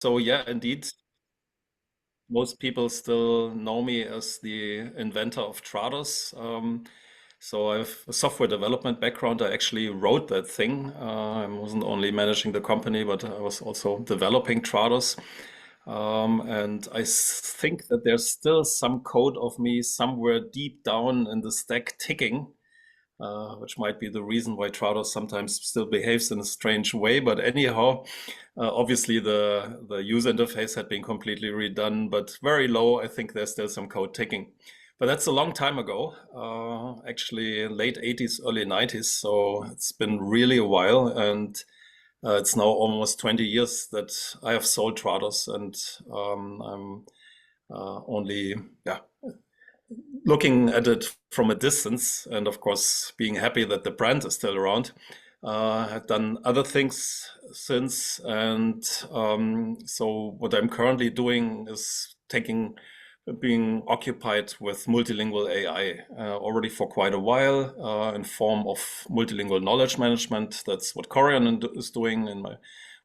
So yeah, indeed, most people still know me as the inventor of Trados. So I have a software development background. I actually wrote that thing. I wasn't only managing the company, but I was also developing Trados. And think that there's still some code of me somewhere deep down in the stack ticking, which might be the reason why Trados sometimes still behaves in a strange way. But anyhow, obviously the user interface had been completely redone, but very low. I think there's still some code ticking. But that's a long time ago, actually late 80s, early 90s. So it's been really a while. And it's now almost 20 years that I have sold Trados, and I'm only looking at it from a distance, and of course being happy that the brand is still around. I've done other things since, and so what I'm currently doing is being occupied with multilingual AI already for quite a while in form of multilingual knowledge management. That's what Corian is doing you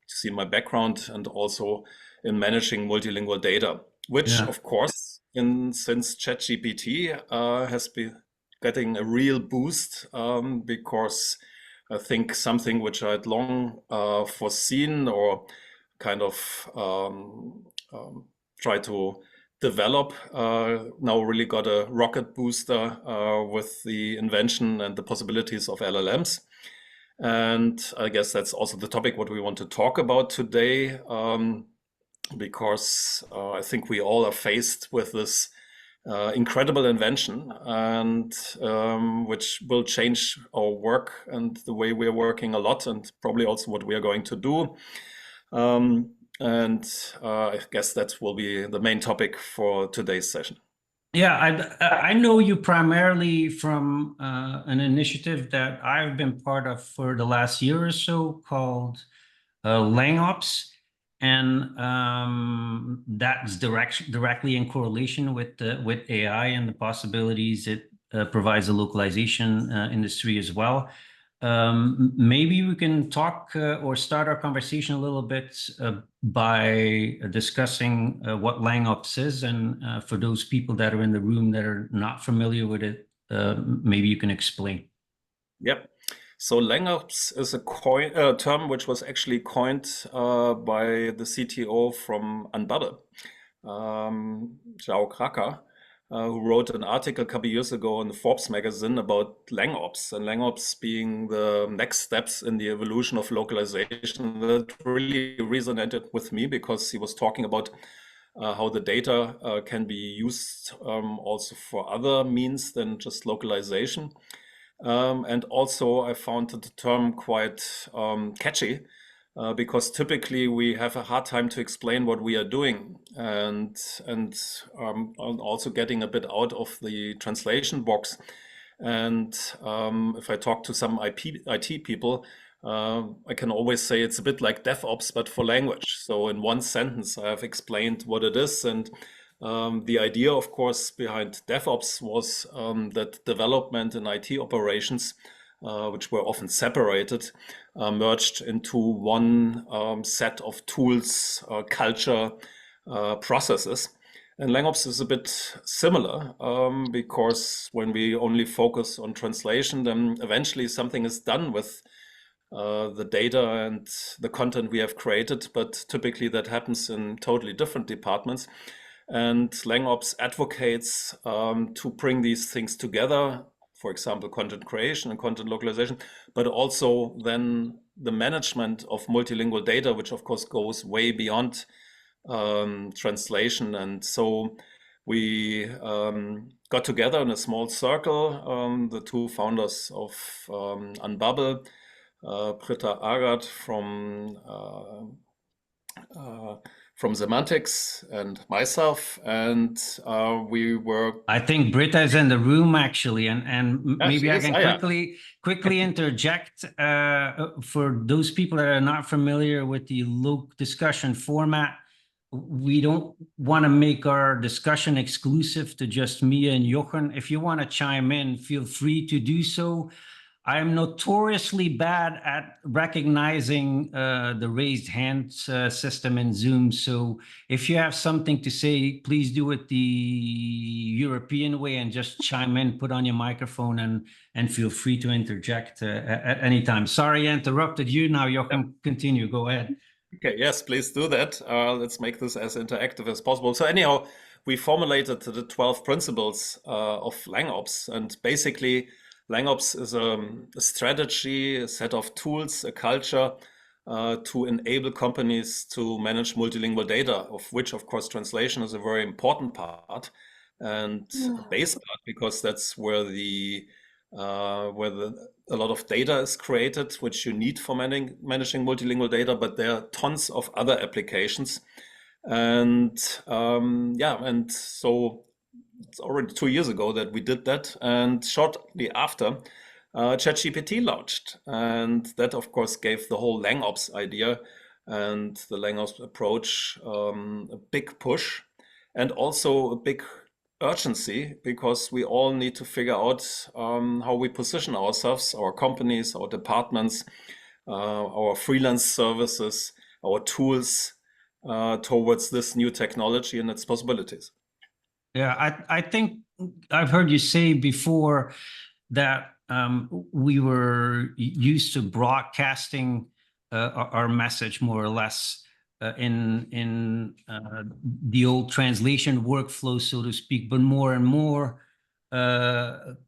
see my background, and also in managing multilingual data, which of course since ChatGPT has been getting a real boost because I think something which I'd long foreseen or kind of try to develop now really got a rocket booster with the invention and the possibilities of LLMs. And I guess that's also the topic what we want to talk about today, because I think we all are faced with this incredible invention, and which will change our work and the way we're working a lot, and probably also what we are going to do. And I guess that will be the main topic for today's session. Yeah, I know you primarily from an initiative that I've been part of for the last year or so called LangOps, and that's directly in correlation with AI and the possibilities it provides the localization industry as well. Maybe we can talk or start our conversation a little bit by discussing what LangOps is, and for those people that are in the room that are not familiar with it, maybe you can explain. Yep. So LangOps is a term which was actually coined by the CTO from Anbabbe, Zhao Kraka, who wrote an article a couple of years ago in the Forbes magazine about LangOps, and LangOps being the next steps in the evolution of localization. That really resonated with me because he was talking about how the data can be used also for other means than just localization. And also I found the term quite catchy, because typically we have a hard time to explain what we are doing, and also getting a bit out of the translation box. And if I talk to some IT people, I can always say it's a bit like DevOps, but for language. So in one sentence, I have explained what it is. And the idea, of course, behind DevOps was that development and IT operations, which were often separated, merged into one set of tools, culture, processes. And LangOps is a bit similar, because when we only focus on translation, then eventually something is done with the data and the content we have created, but typically that happens in totally different departments. And LangOps advocates to bring these things together, for example, content creation and content localization, but also then the management of multilingual data, which of course goes way beyond translation. And so we got together in a small circle, the two founders of Anbabbe, Britta Agard from Semantics, and myself, and we were. I think Britta is in the room actually, and maybe I can quickly interject for those people that are not familiar with the LocDiscussion format. We don't want to make our discussion exclusive to just me and Jochen. If you want to chime in, feel free to do so. I'm notoriously bad at recognizing the raised hand system in Zoom. So if you have something to say, please do it the European way and just chime in, put on your microphone, and feel free to interject at any time. Sorry, I interrupted you. Now you can continue. Go ahead. Okay, yes, please do that. Let's make this as interactive as possible. So anyhow, we formulated the 12 principles of LangOps, and basically LangOps is a strategy, a set of tools, a culture to enable companies to manage multilingual data, of which, of course, translation is a very important part and a base part, because that's where a lot of data is created, which you need for managing multilingual data, but there are tons of other applications. And and so it's already 2 years ago that we did that. And shortly after, ChatGPT launched. And that, of course, gave the whole LangOps idea and the LangOps approach a big push, and also a big urgency, because we all need to figure out how we position ourselves, our companies, our departments, our freelance services, our tools towards this new technology and its possibilities. Yeah, I think I've heard you say before that we were used to broadcasting our message more or less in the old translation workflow, so to speak. But more and more,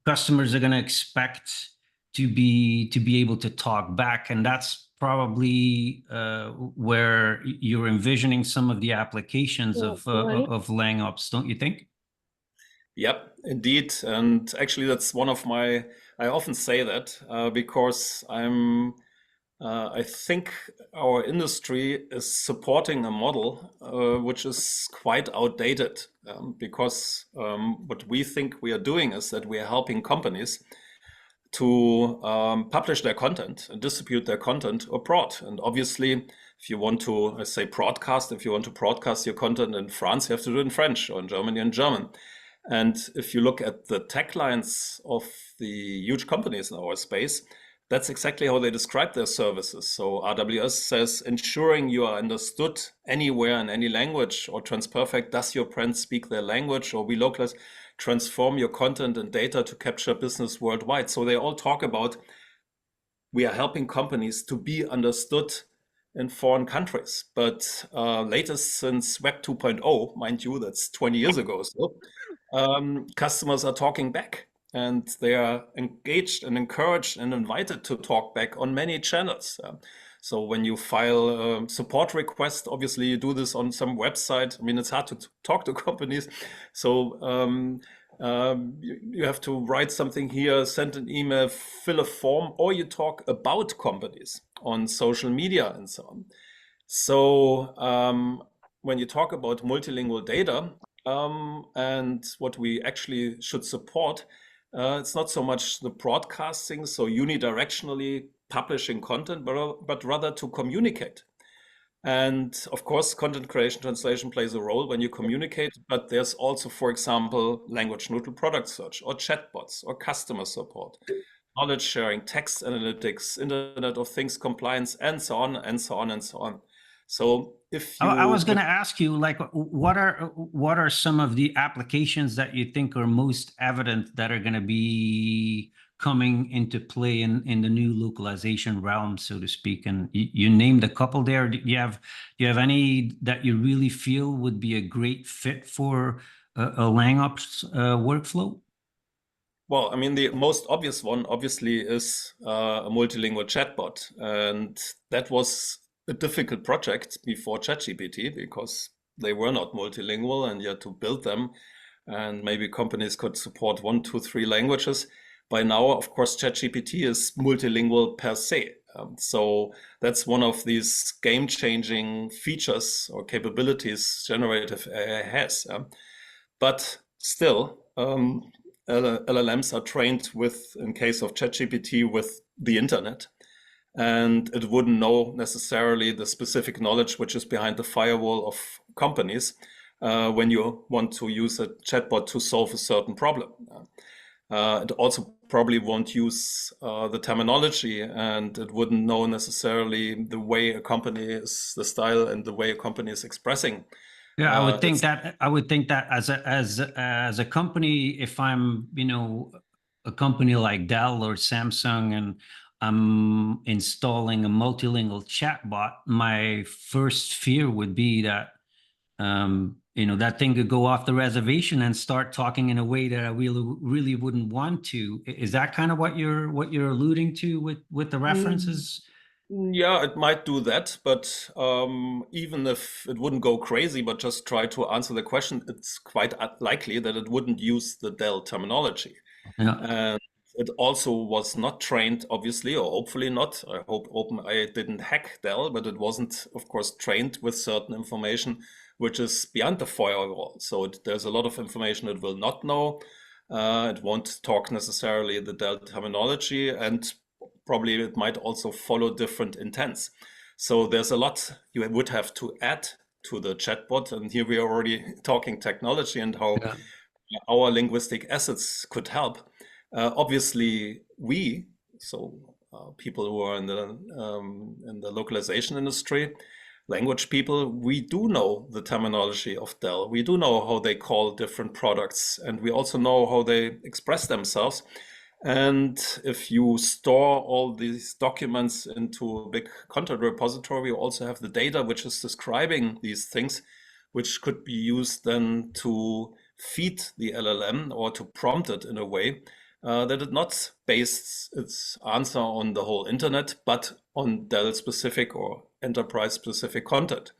customers are going to expect to be able to talk back, and that's probably where you're envisioning some of the applications of LangOps, don't you think? Yep, indeed. And actually, that's one of my, I often say that because I think our industry is supporting a model which is quite outdated, because what we think we are doing is that we are helping companies to publish their content and distribute their content abroad. And obviously, if you want to, I say broadcast, if you want to broadcast your content in France, you have to do it in French, or in Germany in German. And if you look at the taglines of the huge companies in our space, that's exactly how they describe their services. So AWS says, ensuring you are understood anywhere in any language, or TransPerfect, does your brand speak their language, or we localize, transform your content and data to capture business worldwide. So they all talk about, we are helping companies to be understood in foreign countries. But latest since Web 2.0, mind you, that's 20 years ago. So customers are talking back, and they are engaged and encouraged and invited to talk back on many channels. So when you file a support request, obviously you do this on some website. I mean, it's hard to talk to companies. So you have to write something here, send an email, fill a form, or you talk about companies on social media and so on. So when you talk about multilingual data and what we actually should support, it's not so much the broadcasting, so unidirectionally publishing content, but rather to communicate. And of course, content creation translation plays a role when you communicate, but there's also, for example, language neutral product search, or chatbots, or customer support, knowledge sharing, text analytics, Internet of Things compliance, and so on, and so on, and so on. So if you, I was going to ask you, like, what are some of the applications that you think are most evident that are going to be coming into play in the new localization realm, so to speak? And you named a couple there. Do you have any that you really feel would be a great fit for a LangOps workflow? well, I mean, the most obvious one, obviously, is a multilingual chatbot. And that was a difficult project before ChatGPT, because they were not multilingual and you had to build them. And maybe companies could support 1, 2, 3 languages. By now, of course, ChatGPT is multilingual per se. So that's one of these game-changing features or capabilities generative AI has. But still, LLMs are trained with, in case of ChatGPT, with the internet, and it wouldn't know necessarily the specific knowledge which is behind the firewall of companies when you want to use a chatbot to solve a certain problem. It also probably won't use the terminology, and it wouldn't know necessarily the way a company is, the style and the way a company is expressing. Yeah, I would think that as a company, if I'm, a company like Dell or Samsung and I'm installing a multilingual chatbot, my first fear would be that that thing could go off the reservation and start talking in a way that I really wouldn't want to. Is that kind of what you're alluding to with the Mm, references? yeah, it might do that, but even if it wouldn't go crazy, but just try to answer the question, it's quite likely that it wouldn't use the Dell terminology. Yeah. And it also was not trained, obviously, or hopefully not. I hope OpenAI didn't hack Dell, but it wasn't, of course, trained with certain information which is beyond the firewall. So there's a lot of information it will not know. It won't talk necessarily the Dell terminology, and probably it might also follow different intents. So there's a lot you would have to add to the chatbot. And here we are already talking technology and how Yeah. our linguistic assets could help. Obviously, people who are in the localization industry, language people, we do know the terminology of Dell. We do know how they call different products, and we also know how they express themselves. And if you store all these documents into a big content repository, you also have the data which is describing these things, which could be used then to feed the LLM or to prompt it in a way that it not based its answer on the whole internet, but on Dell specific or enterprise specific content.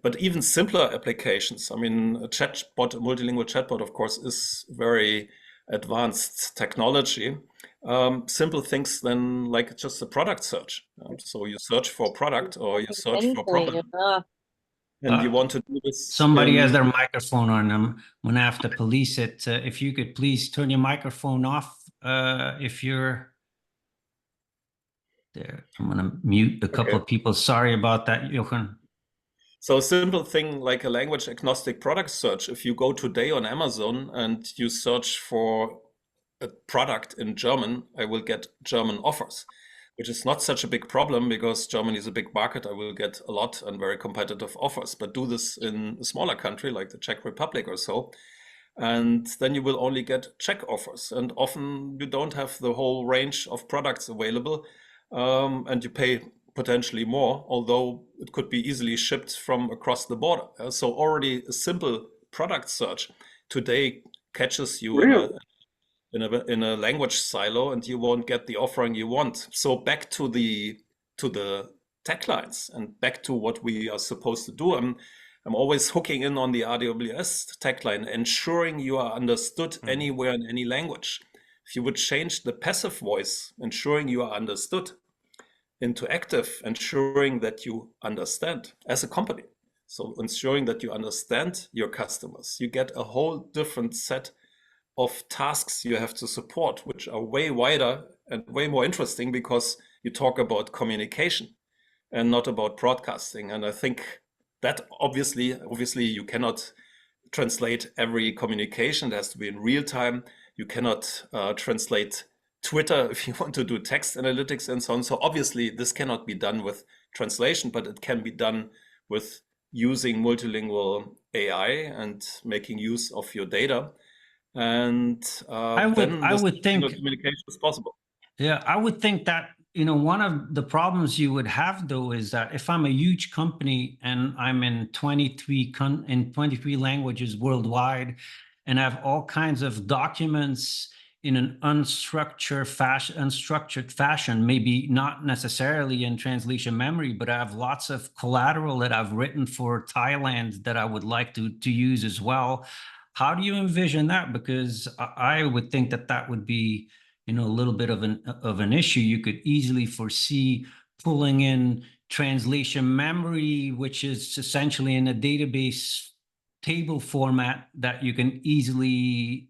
But even simpler applications, I mean, a chatbot, a multilingual chatbot, of course, is very advanced technology. Simple things then like just a product search. So you search for product or you search for problem, and you want to do this Somebody has in. their microphone on them. I'm gonna have to police it. If you could please turn your microphone off, if you're there. I'm gonna mute a couple Okay. of people. Sorry about that, Jochen. So a simple thing like a language agnostic product search, if you go today on Amazon and you search for a product in German, I will get German offers, which is not such a big problem because Germany is a big market. I will get a lot and very competitive offers. But do this in a smaller country like the Czech Republic or so, and then you will only get Czech offers. And often you don't have the whole range of products available, and you pay potentially more, although it could be easily shipped from across the border. So already a simple product search today catches you Really? in a language silo, and you won't get the offering you want. So back to the tech lines and back to what we are supposed to do. I'm always hooking in on the AWS tech line, ensuring you are understood anywhere in any language. If you would change the passive voice, ensuring you are understood, into active, ensuring that you understand as a company. So ensuring that you understand your customers, you get a whole different set of tasks you have to support, which are way wider and way more interesting because you talk about communication and not about broadcasting. And I think that obviously you cannot translate every communication. It has to be in real time. You cannot translate Twitter if you want to do text analytics and so on. So obviously this cannot be done with translation, but it can be done with using multilingual AI and making use of your data. And then I this would think, communication is possible. yeah, I would think that, one of the problems you would have though is that if I'm a huge company and I'm in 23 languages worldwide and I have all kinds of documents in an unstructured fashion, maybe not necessarily in translation memory, but I have lots of collateral that I've written for Thailand that I would like to use as well. How do you envision that? Because I would think that that would be, a little bit of an issue. You could easily foresee pulling in translation memory, which is essentially in a database table format that you can easily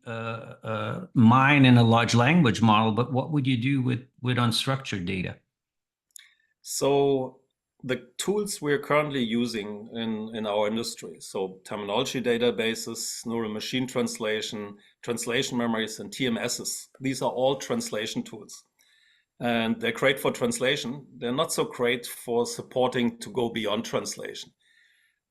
mine in a large language model. But what would you do with unstructured data? So the tools we're currently using in our industry, so terminology databases, neural machine translation, translation memories, and TMSs, these are all translation tools. And they're great for translation. They're not so great for supporting to go beyond translation.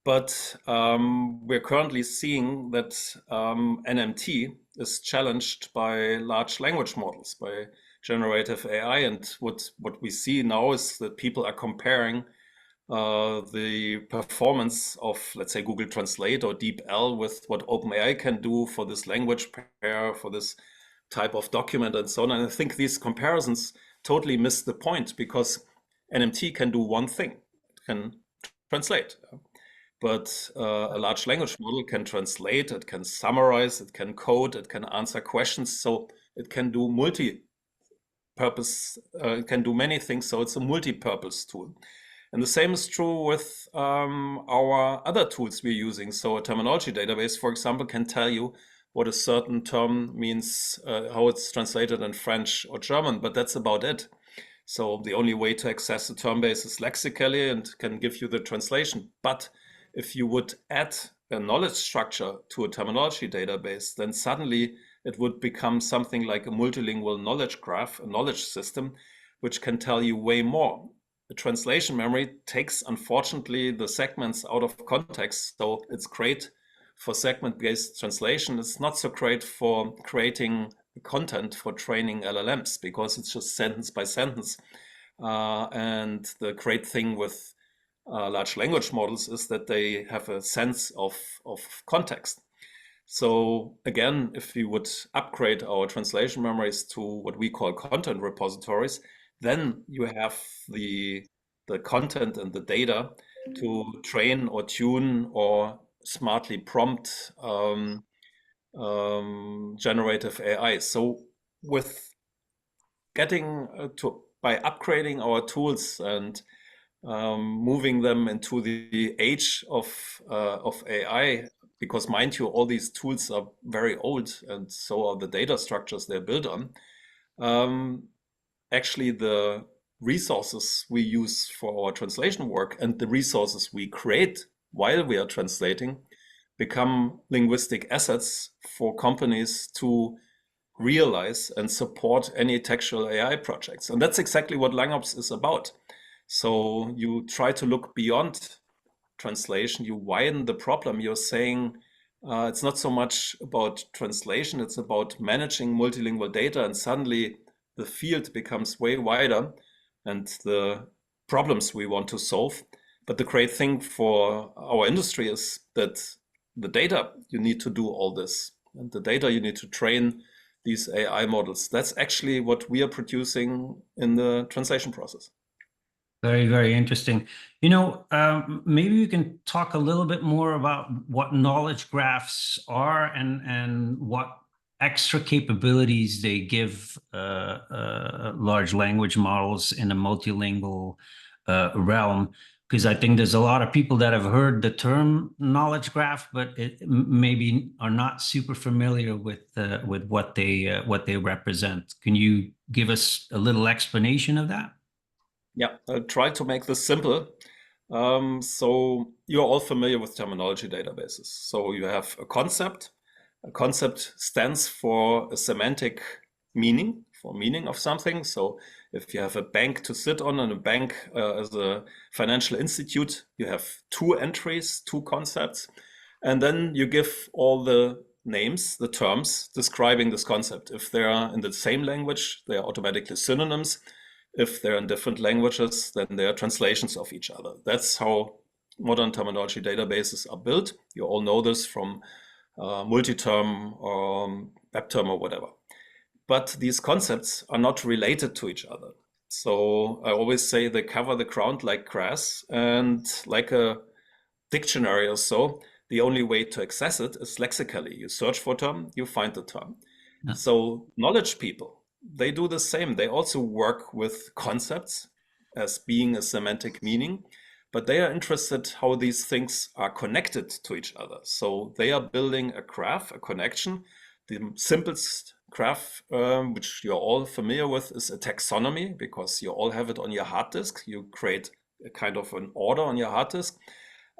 But we're currently seeing that NMT is challenged by large language models, by generative AI. And what we see now is that people are comparing the performance of, let's say, Google Translate or DeepL with what OpenAI can do for this language pair, for this type of document, and so on. And I think these comparisons totally miss the point, because NMT can do one thing: it can translate. But a large language model can translate, it can summarize, it can code, it can answer questions. So it can do multi-purpose, it can do many things. So it's a multi-purpose tool. And the same is true with our other tools we're using. So a terminology database, for example, can tell you what a certain term means, how it's translated in French or German, but that's about it. So the only way to access the term base is lexically and can give you the translation. But if you would add a knowledge structure to a terminology database, then suddenly it would become something like a multilingual knowledge graph, a knowledge system, which can tell you way more. The translation memory takes, unfortunately, the segments out of context. So it's great for segment-based translation. It's not so great for creating content for training LLMs, because it's just sentence by sentence. And the great thing with large language models is that they have a sense of context. So again, if we would upgrade our translation memories to what we call content repositories, then you have the content and the data to train or tune or smartly prompt generative AI. So with getting by upgrading our tools and moving them into the age of AI, because mind you, all these tools are very old, and so are the data structures they're built on. Actually, the resources we use for our translation work and the resources we create while we are translating become linguistic assets for companies to realize and support any textual AI projects. And that's exactly what LangOps is about. So you try to look beyond translation, you widen the problem. You're saying it's not so much about translation, it's about managing multilingual data, and suddenly the field becomes way wider and the problems we want to solve. But the great thing for our industry is that the data, you need to do all this, and the data you need to train these AI models. That's actually what we are producing in the translation process. Very, very interesting. Maybe you can talk a little bit more about what knowledge graphs are and what extra capabilities they give large language models in a multilingual realm. Because I think there's a lot of people that have heard the term knowledge graph, but maybe are not super familiar with what they represent. Can you give us a little explanation of that? Yeah, I'll try to make this simple. So you're all familiar with terminology databases. So you have a concept. A concept stands for a semantic meaning, for meaning of something. So if you have a bank to sit on, and a bank as a financial institute, you have two entries, two concepts, and then you give all the names, the terms describing this concept. If they are in the same language, they are automatically synonyms. If they're in different languages, then they are translations of each other. That's how modern terminology databases are built. You all know this from multi-term or web-term or whatever. But these concepts are not related to each other. So I always say they cover the ground like grass, and like a dictionary or so, the only way to access it is lexically. You search for a term, you find the term. Yeah. So knowledge people, they do the same. They also work with concepts as being a semantic meaning, but they are interested how these things are connected to each other. So they are building a graph, a connection. The simplest graph, which you're all familiar with, is a taxonomy, because you all have it on your hard disk. You create a kind of an order on your hard disk.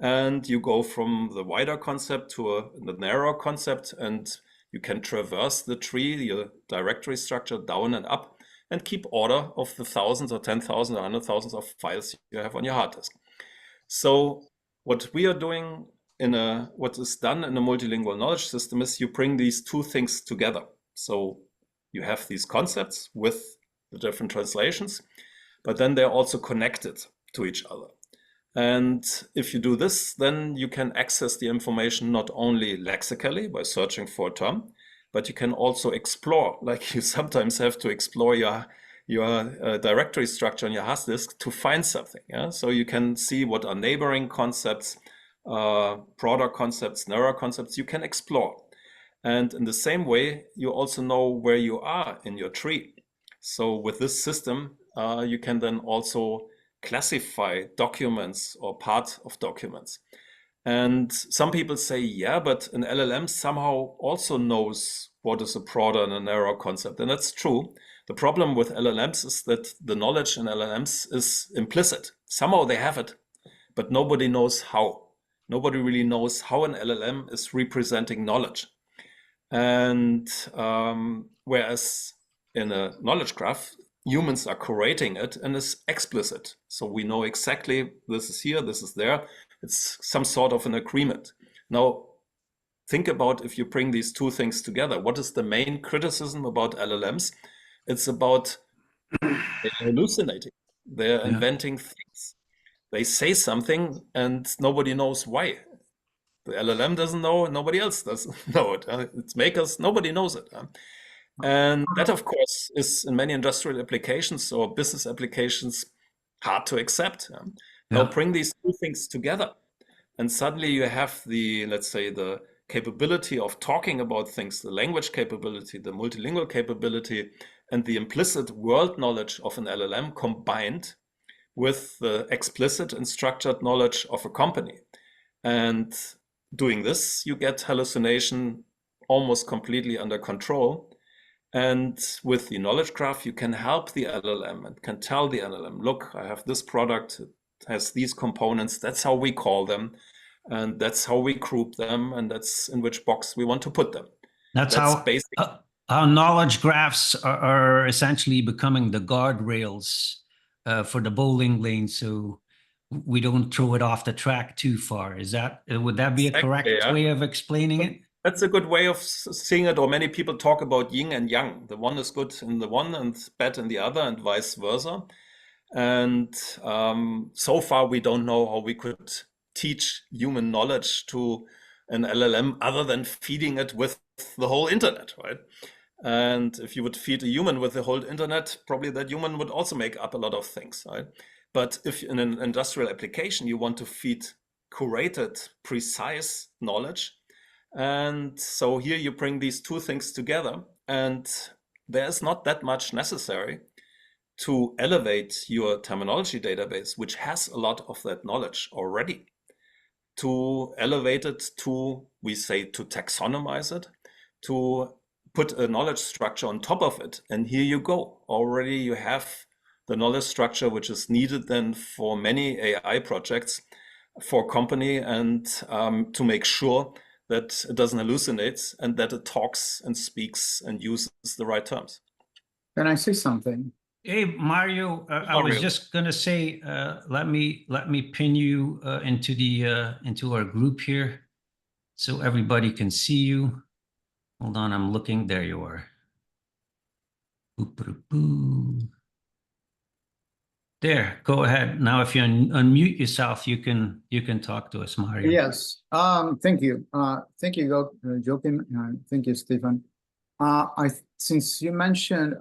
And you go from the wider concept to the narrower concept, and you can traverse the tree, your directory structure, down and up, and keep order of the thousands or 10,000 or 100,000 of files you have on your hard disk. So what we are doing what is done in a multilingual knowledge system is you bring these two things together. So you have these concepts with the different translations, but then they're also connected to each other. And if you do this, then you can access the information not only lexically by searching for a term, but you can also explore, like you sometimes have to explore your directory structure on your hard disk to find something. Yeah? So you can see what are neighboring concepts, broader concepts, narrower concepts you can explore. And in the same way, you also know where you are in your tree. So with this system, you can then also classify documents or part of documents. And some people say, yeah, but an LLM somehow also knows what is a broader and a narrower concept. And that's true. The problem with LLMs is that the knowledge in LLMs is implicit. Somehow they have it, but nobody knows how. Nobody really knows how an LLM is representing knowledge. And whereas in a knowledge graph, humans are curating it and it's explicit. So we know exactly this is here, this is there. It's some sort of an agreement. Now, think about if you bring these two things together. What is the main criticism about LLMs? It's about hallucinating. They're inventing things. They say something and nobody knows why. The LLM doesn't know, nobody else doesn't know it. Its makers, nobody knows it. And that, of course, is in many industrial applications or business applications hard to accept. Now bring these two things together, and suddenly you have the, let's say, the capability of talking about things, the language capability, the multilingual capability, and the implicit world knowledge of an LLM combined with the explicit and structured knowledge of a company. And doing this, you get hallucination almost completely under control. And with the knowledge graph, you can help the LLM and can tell the LLM, look, I have this product, it has these components, that's how we call them, and that's how we group them, and that's in which box we want to put them. That's how knowledge graphs are essentially becoming the guardrails for the bowling lane, so we don't throw it off the track too far. Would that be a correct way of explaining it? That's a good way of seeing it, or many people talk about yin and yang. The one is good in the one and bad in the other, and vice versa. And so far, we don't know how we could teach human knowledge to an LLM other than feeding it with the whole internet, right? And if you would feed a human with the whole internet, probably that human would also make up a lot of things, right? But if in an industrial application, you want to feed curated, precise knowledge, and so here you bring these two things together, and there's not that much necessary to elevate your terminology database, which has a lot of that knowledge already, to elevate it to, we say, to taxonomize it, to put a knowledge structure on top of it. And here you go. Already you have the knowledge structure which is needed then for many AI projects for a company, and to make sure that it doesn't hallucinate and that it talks and speaks and uses the right terms. Can I say something? Hey, Mario, I was just gonna say, let me pin you into our group here, so everybody can see you. Hold on, I'm looking. There you are. There, go ahead. Now, if you unmute yourself, you can talk to us, Mario. Yes. Thank you. Thank you, Jochen. Thank you, Stephen. Since you mentioned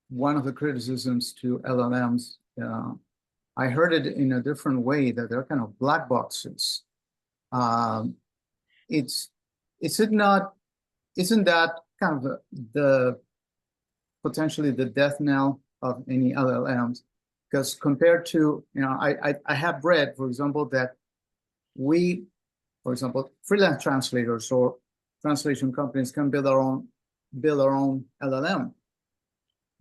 one of the criticisms to LLMs, I heard it in a different way, that they're kind of black boxes. Isn't that kind of the potentially the death knell of any LLMs? Because compared to, I have read, for example, that for example, freelance translators or translation companies can build our own LLM.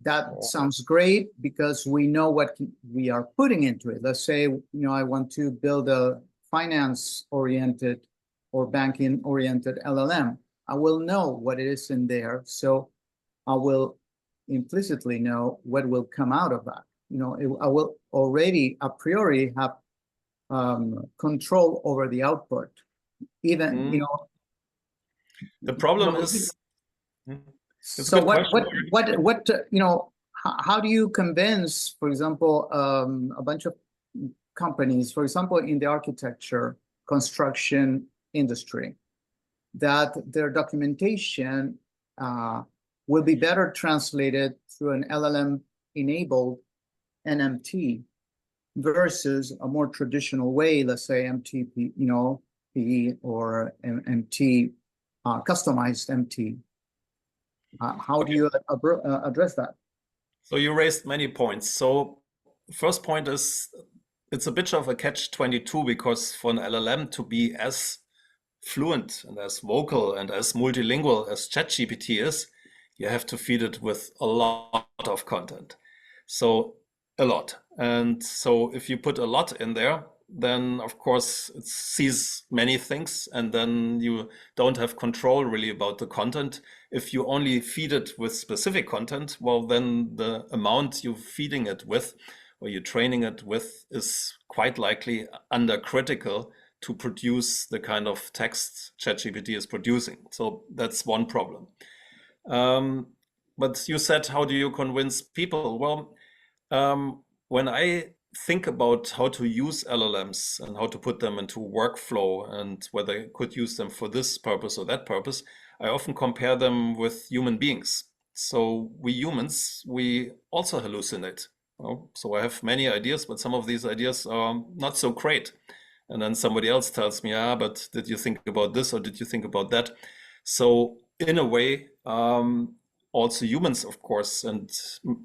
that sounds great because we know what we are putting into it. Let's say, I want to build a finance-oriented or banking-oriented LLM. I will know what it is in there, so I will implicitly know what will come out of that. I will already a priori have control over the output. Even, the problem is. So how do you convince, for example, a bunch of companies, for example, in the architecture, construction industry, that their documentation will be better translated through an LLM-enabled NMT versus a more traditional way, let's say MTP, P or MT, customized MT? How do you address that? So you raised many points. So first point is it's a bit of a catch-22 because for an LLM to be as fluent and as vocal and as multilingual as ChatGPT is, you have to feed it with a lot of content. So a lot. And so if you put a lot in there, then of course it sees many things and then you don't have control really about the content. If you only feed it with specific content, well, then the amount you're feeding it with or you're training it with is quite likely under critical to produce the kind of text ChatGPT is producing. So that's one problem. But you said, how do you convince people? Well, when I think about how to use LLMs and how to put them into workflow and whether I could use them for this purpose or that purpose, I often compare them with human beings. So we humans, we also hallucinate. So I have many ideas, but some of these ideas are not so great. And then somebody else tells me, but did you think about this or did you think about that? So in a way, also humans, of course, and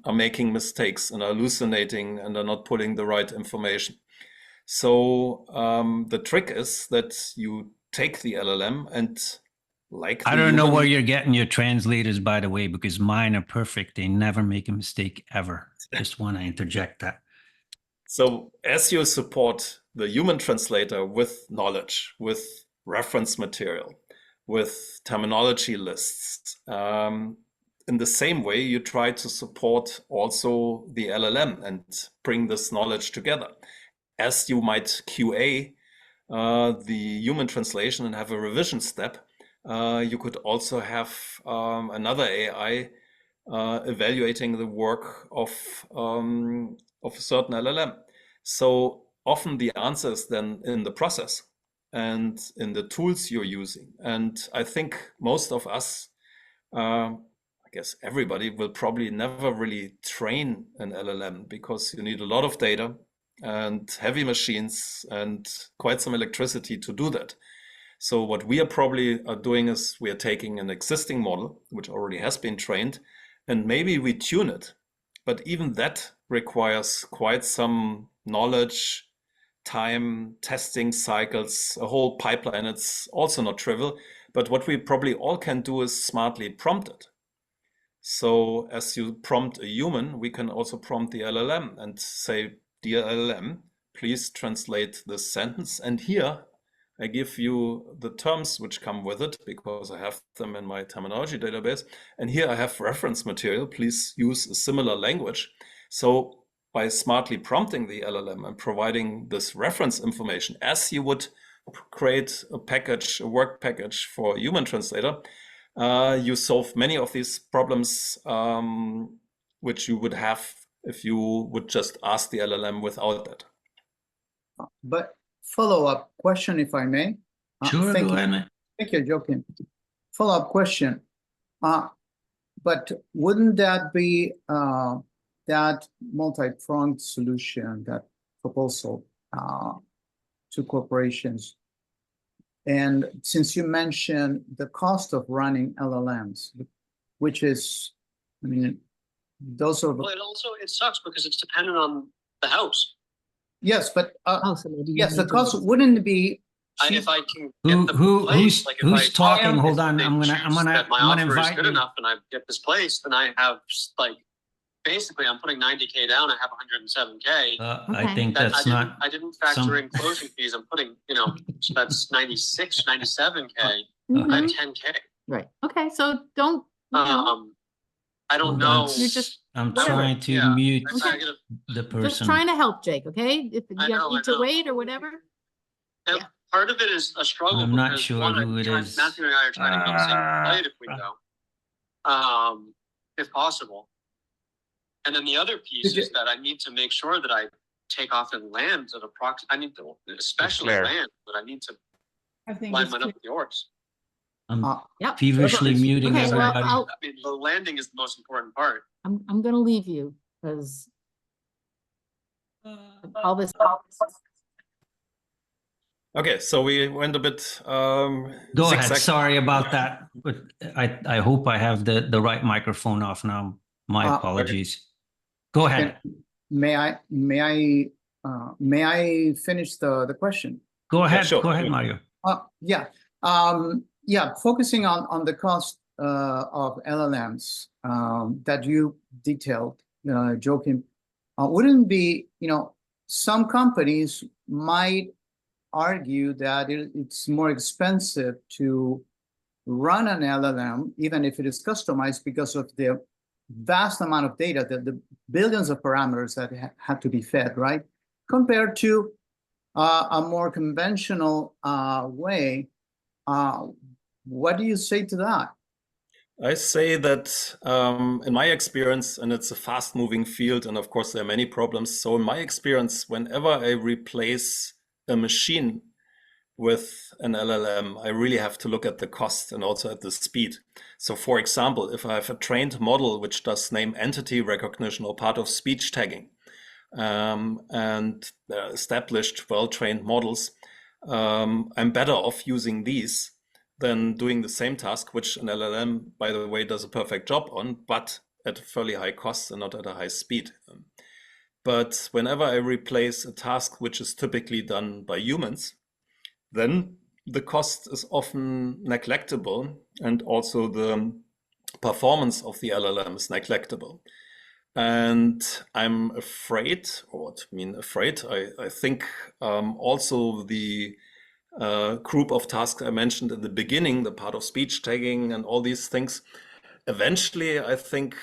are making mistakes and are hallucinating and are not putting the right information. So the trick is that you take the LLM and I don't know where you're getting your translators, by the way, because mine are perfect. They never make a mistake ever. Just want to interject that. So as you support the human translator with knowledge, with reference material, with terminology lists, in the same way, you try to support also the LLM and bring this knowledge together. As you might QA the human translation and have a revision step, you could also have another AI evaluating the work of a certain LLM. So often the answer is then in the process and in the tools you're using. And I think most of us, I guess everybody will probably never really train an LLM because you need a lot of data and heavy machines and quite some electricity to do that. So what we are probably doing is we are taking an existing model, which already has been trained, and maybe we tune it. But even that requires quite some knowledge, time, testing cycles, a whole pipeline. It's also not trivial. But what we probably all can do is smartly prompt it. So as you prompt a human, we can also prompt the LLM and say, dear LLM, please translate this sentence. And here I give you the terms which come with it because I have them in my terminology database. And here I have reference material. Please use a similar language. So by smartly prompting the LLM and providing this reference information as you would create a package, a work package for a human translator, you solve many of these problems which you would have if you would just ask the LLM without that. But follow-up question, if I may. Sure, thank go you. ahead. Thank you, Jochen. Follow-up question. But wouldn't that be that multi-pronged solution, that proposal to corporations? And since you mentioned the cost of running LLMs, which is, I mean, those are... Well, it sucks because it's dependent on the house. Yes, but yes, the cost wouldn't be... If I can get the place, like who's talking? Hold on, I'm gonna invite good you. enough, and I get this place, then I have like basically I'm putting 90K down. I have 107K. I Okay. think That that's I didn't factor some- in closing fees. I'm putting, so that's 96, 97K. I Mhm. have 10K. Right. Okay. So don't, you know, I don't Hold know. on. You're just- I'm whatever. trying to Yeah. mute I gotta, the just person. trying to help, Jake. Okay. If I you know, need I to know. wait or whatever. and Yeah. part of it is a struggle. I'm not because, sure one, who it is. Matthew and I are trying to go the same flight if we go, if possible. And then the other piece is that I need to make sure that I take off and land at I need to, especially Flare. land, but I need to I think line it's mine up with yours. I'm Yep. feverishly muting Okay, well, everybody. I'll, I mean, the landing is the most important part. I'm gonna leave you because all this. Okay, so we went a bit Go ahead. zigzag. Sorry about that, but I hope I have the right microphone off now. My apologies. Go ahead. May I finish the question? Go ahead. sure. Go ahead, Mario. Yeah. Yeah, focusing on the cost of LLMs that you detailed, Joachim, wouldn't be, some companies might argue that it's more expensive to run an LLM, even if it is customized, because of the vast amount of data, the billions of parameters that have to be fed, right? Compared to a more conventional way. What do you say to that? I say that in my experience, and it's a fast moving field, and of course there are many problems. So in my experience, whenever I replace a machine with an LLM, I really have to look at the cost and also at the speed. So for example, if I have a trained model which does name entity recognition or part of speech tagging, and established well-trained models, I'm better off using these than doing the same task, which an LLM, by the way, does a perfect job on, but at a fairly high cost and not at a high speed. But whenever I replace a task which is typically done by humans, then the cost is often neglectable, and also the performance of the LLM is neglectable. And I'm afraid, or what I mean afraid, I think also the group of tasks I mentioned in the beginning, the part of speech tagging and all these things, eventually I think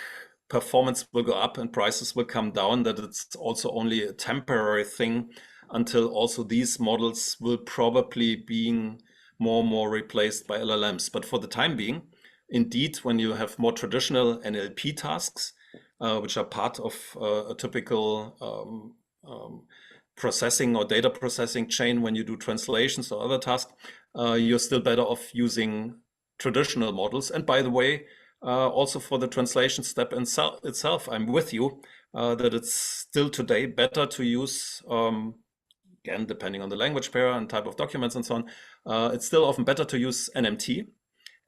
performance will go up and prices will come down, that it's also only a temporary thing until also these models will probably being more and more replaced by LLMs. But for the time being, indeed, when you have more traditional NLP tasks, which are part of a typical processing or data processing chain, when you do translations or other tasks, you're still better off using traditional models. And by the way, also for the translation step itself, I'm with you that it's still today better to use, again, depending on the language pair and type of documents and so on, it's still often better to use NMT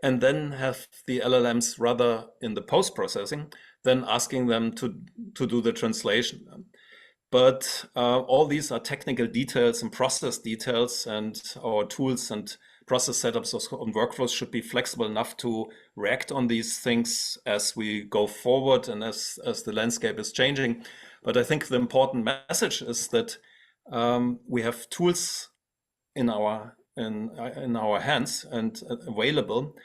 and then have the LLMs rather in the post-processing than asking them to do the translation. But all these are technical details and process details, and our tools and process setups and workflows should be flexible enough to react on these things as we go forward and as the landscape is changing. But I think the important message is that we have tools in our hands and available,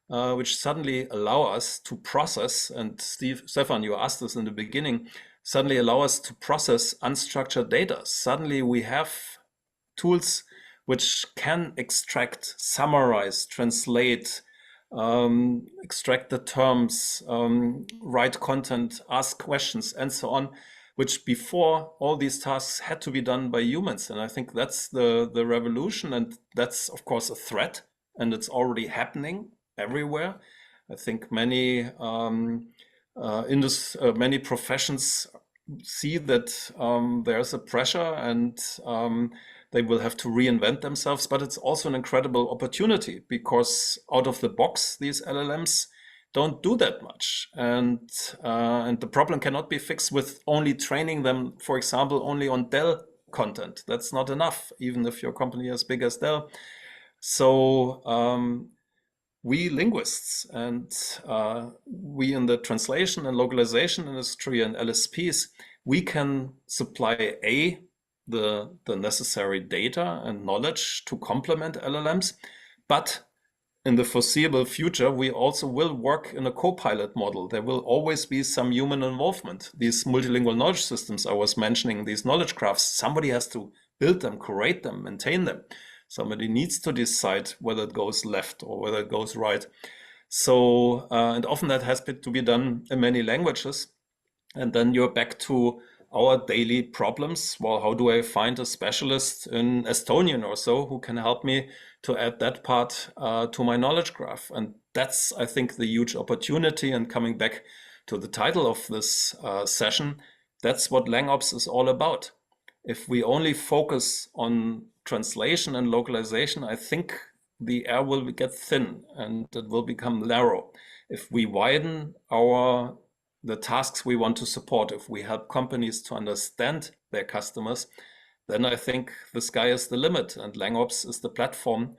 which suddenly allow us to process, and Stefan, you asked us in the beginning, suddenly allow us to process unstructured data. Suddenly we have tools which can extract, summarize, translate, extract the terms, write content, ask questions, and so on, which before all these tasks had to be done by humans. And I think that's the revolution, and that's of course a threat, and it's already happening everywhere. I think many many professions see that there's a pressure, and they will have to reinvent themselves. But it's also an incredible opportunity, because out of the box, these LLMs don't do that much, and the problem cannot be fixed with only training them, for example, only on Dell content. That's not enough, even if your company is as big as Dell. So we linguists and we in the translation and localization industry and LSPs, we can supply the necessary data and knowledge to complement LLMs, but in the foreseeable future, we also will work in a co-pilot model. There will always be some human involvement. These multilingual knowledge systems I was mentioning, these knowledge graphs, somebody has to build them, curate them, maintain them. Somebody needs to decide whether it goes left or whether it goes right. So, and often that has to be done in many languages. And then you're back to our daily problems. Well, how do I find a specialist in Estonian or so who can help me to add that part to my knowledge graph? And that's, I think, the huge opportunity. And coming back to the title of this session, that's what LangOps is all about. If we only focus on translation and localization, I think the air will get thin and it will become narrow. If we widen the tasks we want to support, if we help companies to understand their customers, then I think the sky is the limit, and LangOps is the platform.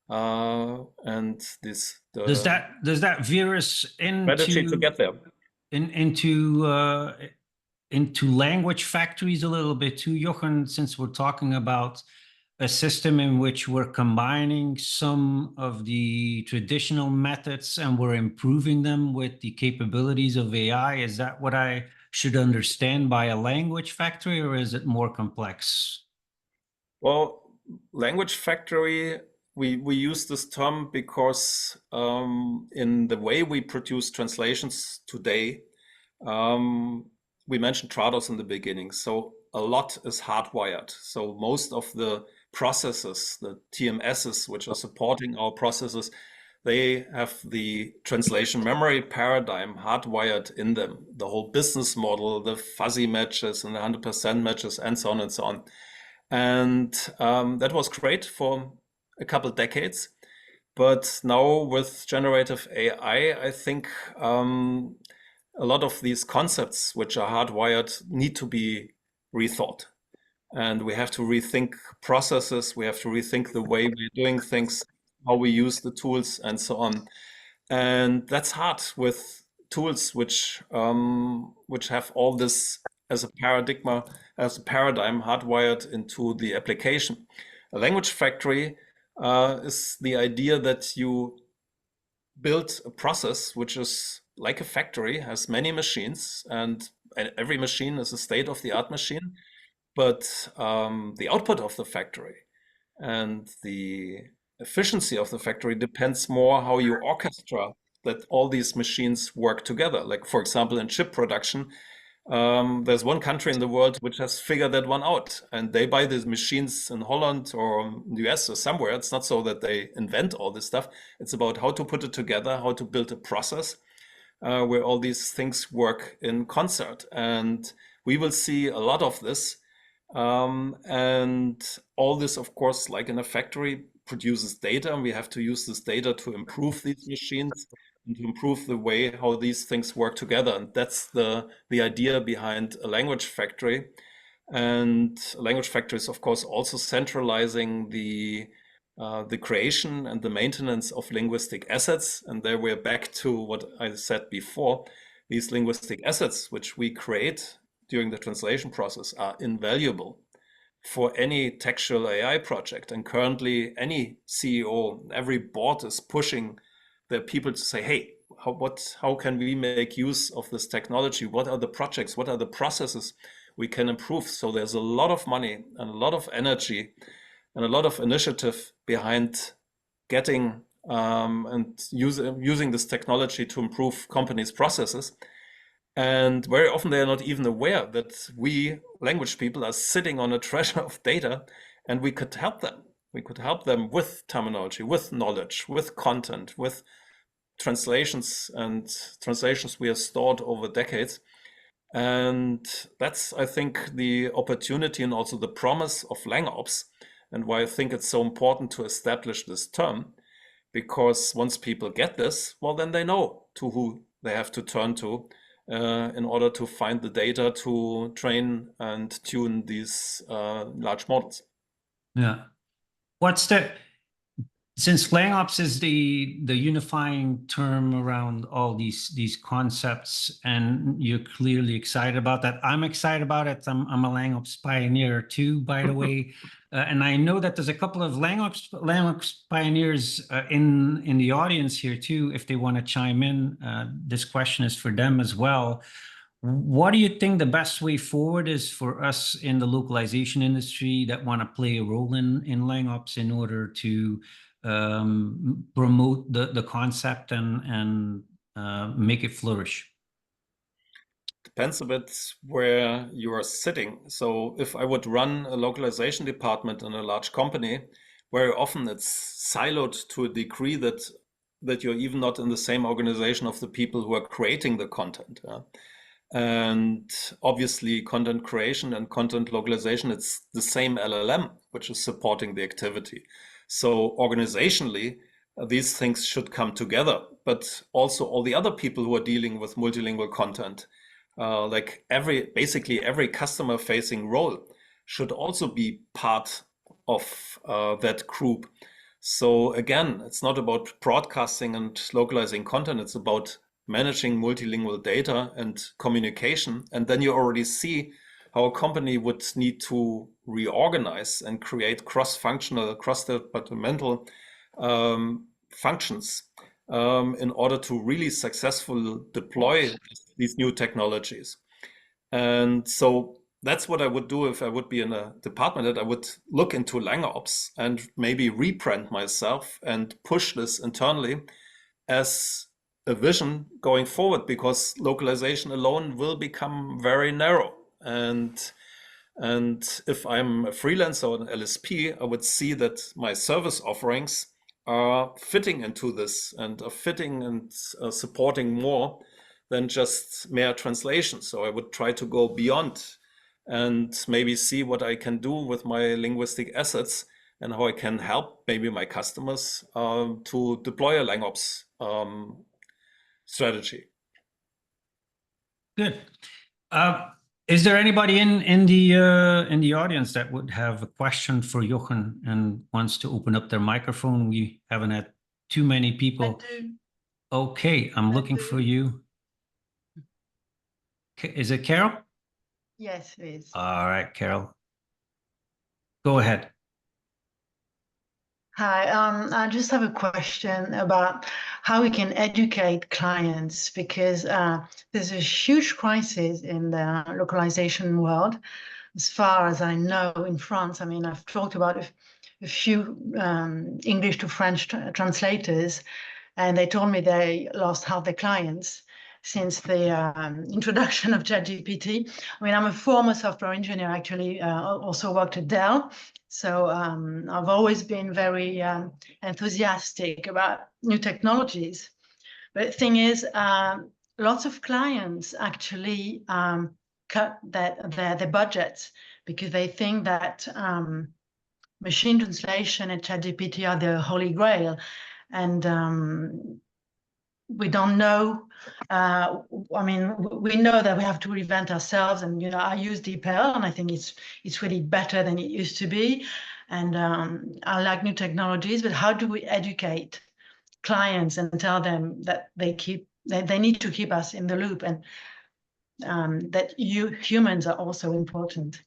And this does that veer us strategy to get there into language factories a little bit too, Jochen, since we're talking about a system in which we're combining some of the traditional methods and we're improving them with the capabilities of AI. Is that what I should understand by a language factory, or is it more complex? Well, language factory, we use this term because in the way we produce translations today, we mentioned Trados in the beginning. So a lot is hardwired. So most of the processes, the TMSs, which are supporting our processes, they have the translation memory paradigm hardwired in them. The whole business model, the fuzzy matches and the 100% matches, and so on and so on. And that was great for a couple decades. But now with generative AI, I think a lot of these concepts which are hardwired need to be rethought. And we have to rethink processes. We have to rethink the way we're doing things, how we use the tools, and so on. And that's hard with tools which have all this as a paradigm hardwired into the application. A language factory is the idea that you build a process which is like a factory, has many machines, and every machine is a state-of-the-art machine. But the output of the factory and the efficiency of the factory depends more how you orchestrate that all these machines work together. Like, for example, in chip production, there's one country in the world which has figured that one out, and they buy these machines in Holland or the US or somewhere. It's not so that they invent all this stuff. It's about how to put it together, how to build a process where all these things work in concert. And we will see a lot of this. And all this, of course, like in a factory, produces data, and we have to use this data to improve these machines and to improve the way how these things work together. And that's the idea behind a language factory. And a language factory is, of course, also centralizing the creation and the maintenance of linguistic assets. And there we're back to what I said before. These linguistic assets, which we create during the translation process, are invaluable for any textual AI project. And currently any CEO, every board is pushing their people to say, hey, how can we make use of this technology? What are the projects? What are the processes we can improve? So there's a lot of money and a lot of energy and a lot of initiative behind getting and using this technology to improve companies' processes. And very often they are not even aware that we language people are sitting on a treasure of data, and we could help them. We could help them with terminology, with knowledge, with content, with translations, and translations we have stored over decades. And that's, I think, the opportunity and also the promise of LangOps, and why I think it's so important to establish this term, because once people get this, well, then they know to who they have to turn to in order to find the data to train and tune these large models. Yeah. Since LangOps is the unifying term around all these concepts, and you're clearly excited about that, I'm excited about it. I'm a LangOps pioneer too, by the way, and I know that there's a couple of LangOps pioneers in the audience here too. If they want to chime in, this question is for them as well. What do you think the best way forward is for us in the localization industry that want to play a role in LangOps in order to promote the concept and make it flourish? Depends a bit where you are sitting. So if I would run a localization department in a large company, very often it's siloed to a degree that you're even not in the same organization of the people who are creating the content. And obviously content creation and content localization, it's the same LLM which is supporting the activity. So organizationally, these things should come together, but also all the other people who are dealing with multilingual content, like basically every customer facing role should also be part of that group. So again, it's not about broadcasting and localizing content, it's about managing multilingual data and communication. And then you already see how a company would need to reorganize and create cross-functional, cross-departmental functions in order to really successfully deploy these new technologies. And so that's what I would do if I would be in a department, that I would look into LangOps and maybe rebrand myself and push this internally as a vision going forward, because localization alone will become very narrow. And if I'm a freelancer or an LSP, I would see that my service offerings are fitting into this and are fitting and supporting more than just mere translation. So I would try to go beyond and maybe see what I can do with my linguistic assets and how I can help maybe my customers to deploy a LangOps strategy. Good. Is there anybody in the audience that would have a question for Jochen and wants to open up their microphone? We haven't had too many people. I do. Okay, I'm looking for you. Is it Carol? Yes, it is. All right, Carol. Go ahead. Hi, I just have a question about how we can educate clients, because there's a huge crisis in the localization world. As far as I know, in France, I mean, I've talked about a few English to French translators, and they told me they lost half their clients since the introduction of ChatGPT. I mean, I'm a former software engineer, actually, also worked at Dell. So I've always been very enthusiastic about new technologies. But the thing is, lots of clients actually cut their budgets because they think that machine translation and ChatGPT are the holy grail. And we don't know. I mean, we know that we have to reinvent ourselves, and I use DeepL, and I think it's really better than it used to be. And I like new technologies, but how do we educate clients and tell them that they need to keep us in the loop, and that humans are also important?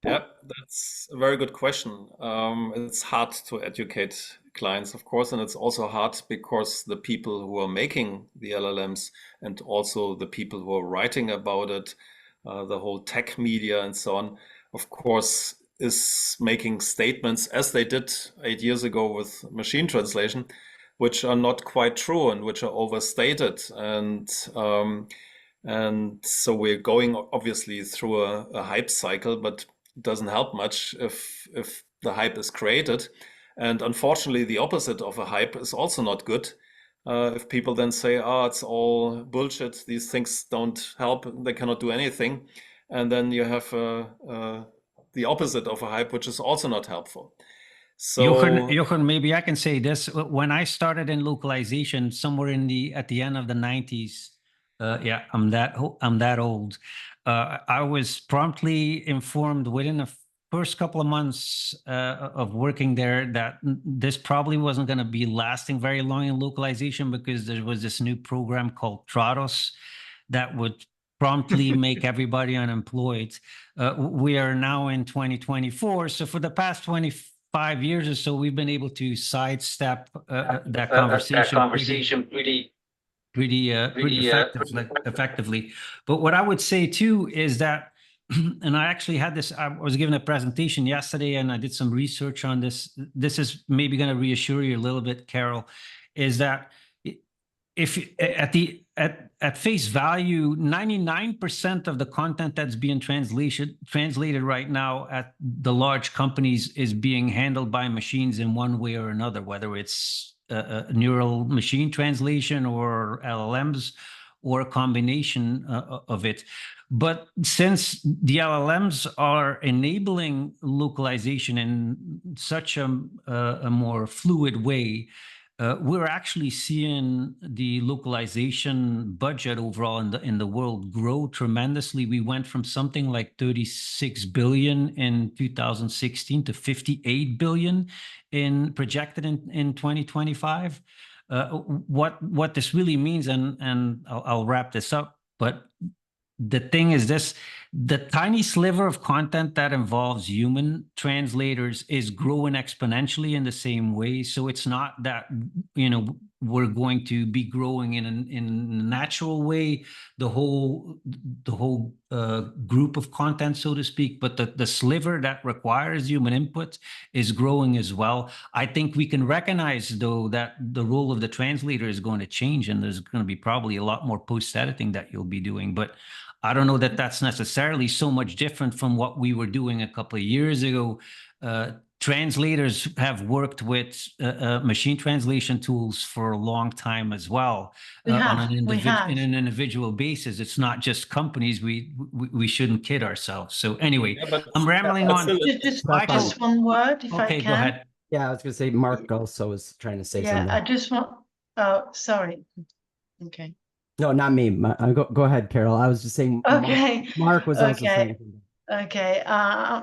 Yeah, that's a very good question. It's hard to educate clients, of course, and it's also hard because the people who are making the LLMs and also the people who are writing about it, the whole tech media and so on, of course, is making statements as they did 8 years ago with machine translation, which are not quite true and which are overstated. And so we're going obviously through a hype cycle, but it doesn't help much if the hype is created. And unfortunately, the opposite of a hype is also not good. If people then say, it's all bullshit, these things don't help, they cannot do anything. And then you have the opposite of a hype, which is also not helpful. So Jochen, maybe I can say this. When I started in localization somewhere at the end of the 90s, yeah, I'm that old. I was promptly informed within first couple of months of working there that this probably wasn't going to be lasting very long in localization, because there was this new program called Trados that would promptly make everybody unemployed. We are now in 2024. So for the past 25 years or so, we've been able to sidestep that conversation pretty effectively. But what I would say too is that, and I actually had this, I was given a presentation yesterday and I did some research on this. This is maybe going to reassure you a little bit, Carol, is that if at face value, 99% of the content that's being translated right now at the large companies is being handled by machines in one way or another, whether it's a neural machine translation or LLMs or a combination of it. But since the LLMs are enabling localization in such a more fluid way, we're actually seeing the localization budget overall in the world grow tremendously. We went from something like 36 billion in 2016 to 58 billion projected in 2025. What this really means, and I'll wrap this up, but the thing is this: the tiny sliver of content that involves human translators is growing exponentially in the same way. So it's not that, we're going to be growing in a natural way, the whole group of content, so to speak, but the sliver that requires human input is growing as well. I think we can recognize, though, that the role of the translator is going to change, and there's going to be probably a lot more post-editing that you'll be doing. But I don't know that that's necessarily so much different from what we were doing a couple of years ago. Translators have worked with machine translation tools for a long time as well, on an individual basis. It's not just companies. We shouldn't kid ourselves. So anyway, I'm rambling on. Just one word, if I can. Go ahead. Yeah, I was going to say Mark also was trying to say something. Yeah, I just want. Oh, sorry. Okay. No, not me. Go ahead, Carol. I was just saying. Okay. Mark was also saying. Okay. I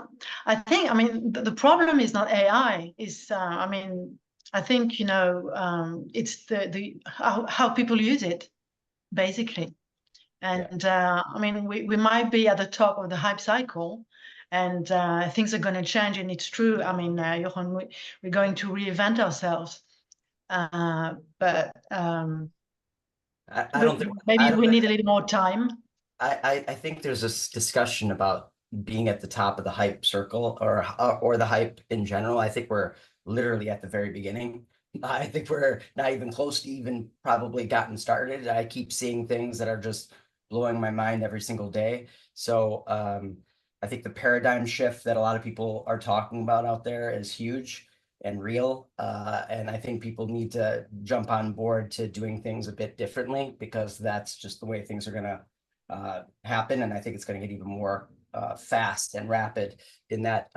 think, the problem is not AI. Is I think, it's the how people use it, basically. And we might be at the top of the hype cycle, and things are going to change. And it's true. Jochen, we're going to reinvent ourselves. But I don't think maybe we need a little more time. I think there's this discussion about being at the top of the hype circle or the hype in general. I think we're literally at the very beginning. I think we're not even close to even probably gotten started. I keep seeing things that are just blowing my mind every single day. So I think the paradigm shift that a lot of people are talking about out there is huge and real. And I think people need to jump on board to doing things a bit differently, because that's just the way things are going to happen. And I think it's going to get even more fast and rapid in that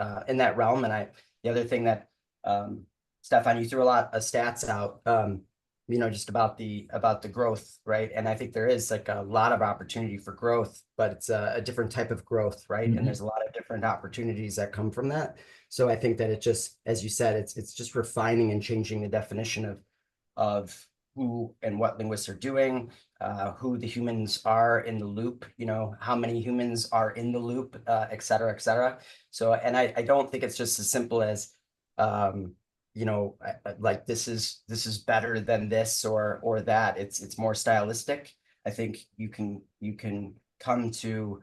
realm. And the other thing that Stefan, you threw a lot of stats out, just about the growth, right? And I think there is like a lot of opportunity for growth, but it's a different type of growth, right? Mm-hmm. And there's a lot of different opportunities that come from that. So I think that it just, as you said, it's just refining and changing the definition of who and what linguists are doing, who the humans are in the loop, how many humans are in the loop, et cetera, et cetera. So, and I don't think it's just as simple as, like this is better than this or that. It's more stylistic. I think you can come to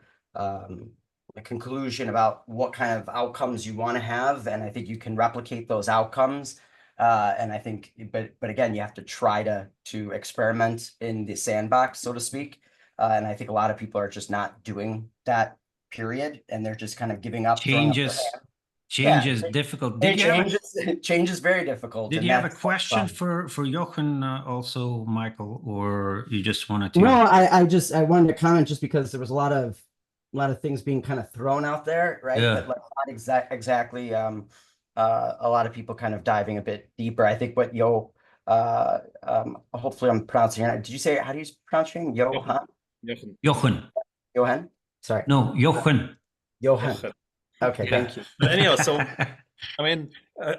a conclusion about what kind of outcomes you want to have, and I think you can replicate those outcomes. And I think, but again, you have to try to experiment in the sandbox, so to speak. And I think a lot of people are just not doing that, period, and they're just kind of giving up. Change is difficult. Change is very difficult. Did you have a question for Jochen also, Michael, or you just wanted to? No, I wanted to comment just because there was a lot of things being kind of thrown out there, right? Yeah. But like not exactly. A lot of people kind of diving a bit deeper. I think what hopefully I'm pronouncing it. Did you say, how do you pronounce your name? Jochen. Jochen? Sorry. No, Jochen. Jochen. Okay, Yeah. thank you. But anyhow, so I mean,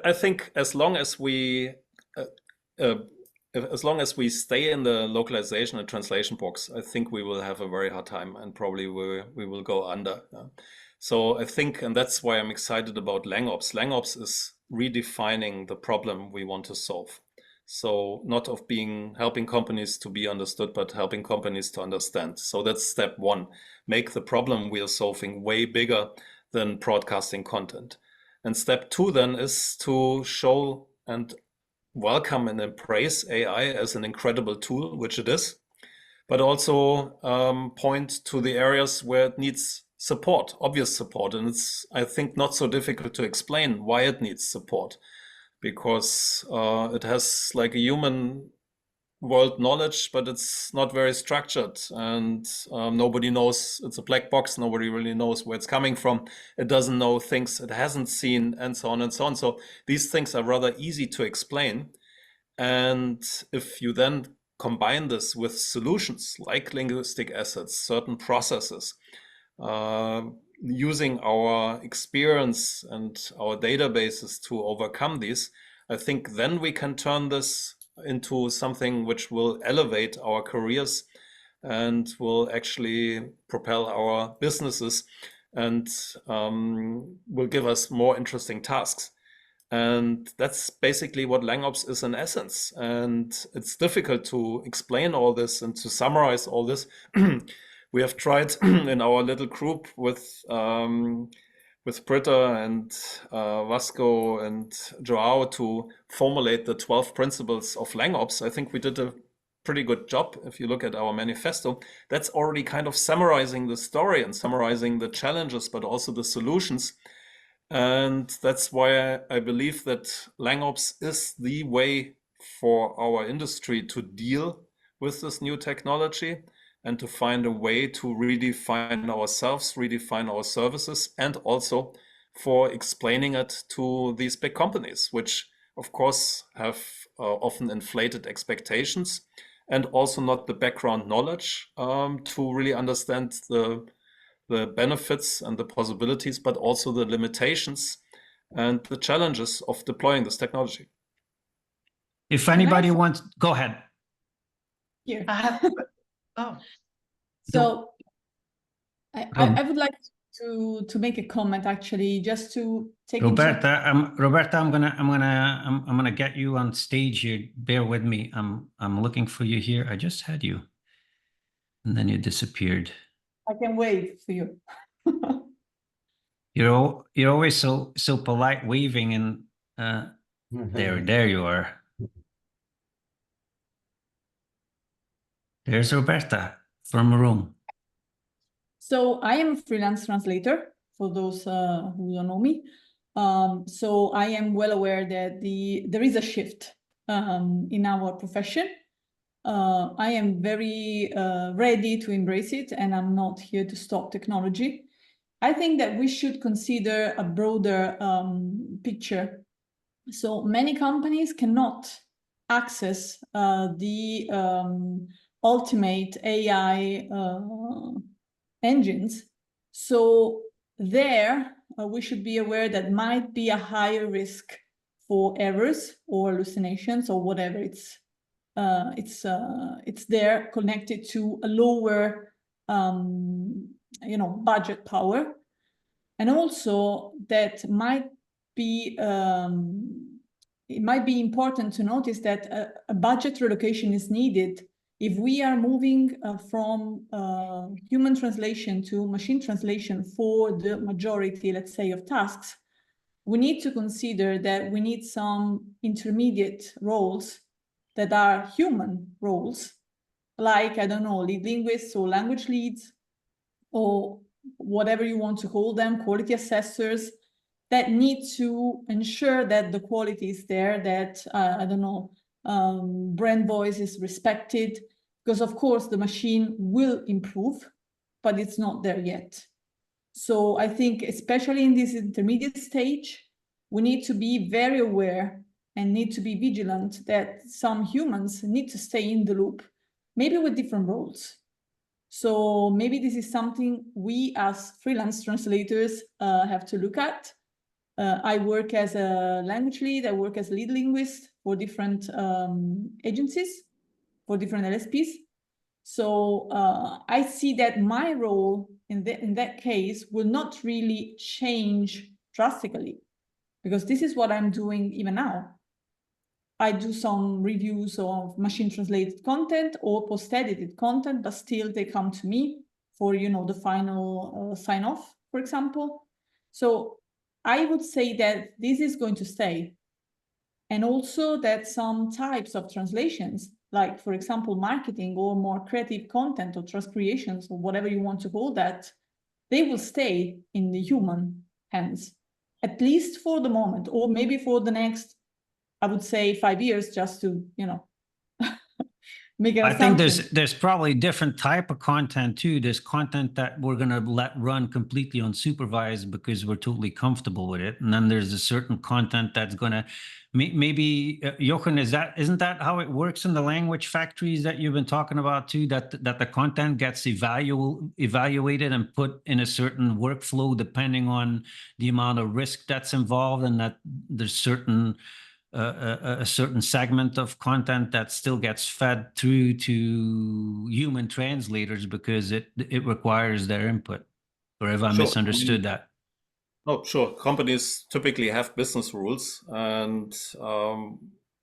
I think as long as we stay in the localization and translation box, I think we will have a very hard time, and probably we will go under. So I think, and that's why I'm excited about LangOps. LangOps is redefining the problem we want to solve. So not of helping companies to be understood, but helping companies to understand. So that's step one. Make the problem we are solving way bigger than broadcasting content. And step two then is to show and welcome and embrace AI as an incredible tool, which it is, but also point to the areas where it needs support, obvious support. And it's, I think, not so difficult to explain why it needs support, because it has like a human world knowledge, but it's not very structured, and nobody knows. It's a black box. Nobody really knows where it's coming from. It doesn't know things it hasn't seen, and so on and so on. So these things are rather easy to explain. And if you then combine this with solutions like linguistic assets, certain processes, using our experience and our databases to overcome these, I think then we can turn this into something which will elevate our careers and will actually propel our businesses and will give us more interesting tasks. And that's basically what LangOps is in essence. And it's difficult to explain all this and to summarize all this. We have tried in our little group with Britta and Vasco and Joao to formulate the 12 principles of LangOps. I think we did a pretty good job. If you look at our manifesto, that's already kind of summarizing the story and summarizing the challenges, but also the solutions. And that's why I believe that LangOps is the way for our industry to deal with this new technology and to find a way to redefine ourselves, redefine our services, and also for explaining it to these big companies, which of course have often inflated expectations and also not the background knowledge to really understand the benefits and the possibilities, but also the limitations and the challenges of deploying this technology. If anybody wants, go ahead. Here. I have. Oh. So I would like to make a comment, actually, just to take Roberta, I'm gonna get you on stage here. Bear with me. I'm looking for you here. I just had you, and then you disappeared. I can wait for you. You're always so polite, waving, and there you are. There's Roberta from Rome. So I am a freelance translator, for those who don't know me. So I am well aware that there is a shift in our profession. I am very ready to embrace it, and I'm not here to stop technology. I think that we should consider a broader picture. So many companies cannot access the ultimate AI engines. So there, we should be aware that might be a higher risk for errors or hallucinations or whatever it's there, connected to a lower budget power. And also that might be it might be important to notice that a budget relocation is needed if we are moving from human translation to machine translation for the majority, let's say, of tasks. We need to consider that we need some intermediate roles that are human roles, like, I don't know, lead linguists or language leads, or whatever you want to call them, quality assessors, that need to ensure that the quality is there, that, I don't know, brand voice is respected, because of course the machine will improve, but it's not there yet. So I think, especially in this intermediate stage, we need to be very aware and need to be vigilant that some humans need to stay in the loop, maybe with different roles. So maybe this is something we as freelance translators have to look at. I work as a language lead, I work as a lead linguist for different agencies, for different LSPs. So I see that my role in that case will not really change drastically, because this is what I'm doing even now. I do some reviews of machine translated content or post-edited content, but still they come to me for, you know, the final sign off, for example. So I would say that this is going to stay. And also that some types of translations, like, for example, marketing or more creative content or trust creations or whatever you want to call that, they will stay in the human hands, at least for the moment, or maybe for the next, I would say, 5 years, just to, you know, make an assumption. I think there's probably different type of content too. There's content that we're gonna let run completely unsupervised because we're totally comfortable with it, and then there's a certain content that's gonna maybe Jochen, isn't that how it works in the language factories that you've been talking about too? That the content gets evaluated and put in a certain workflow depending on the amount of risk that's involved, and that there's a certain segment of content that still gets fed through to human translators because it requires their input. Or have I misunderstood that? No, sure. Companies typically have business rules, and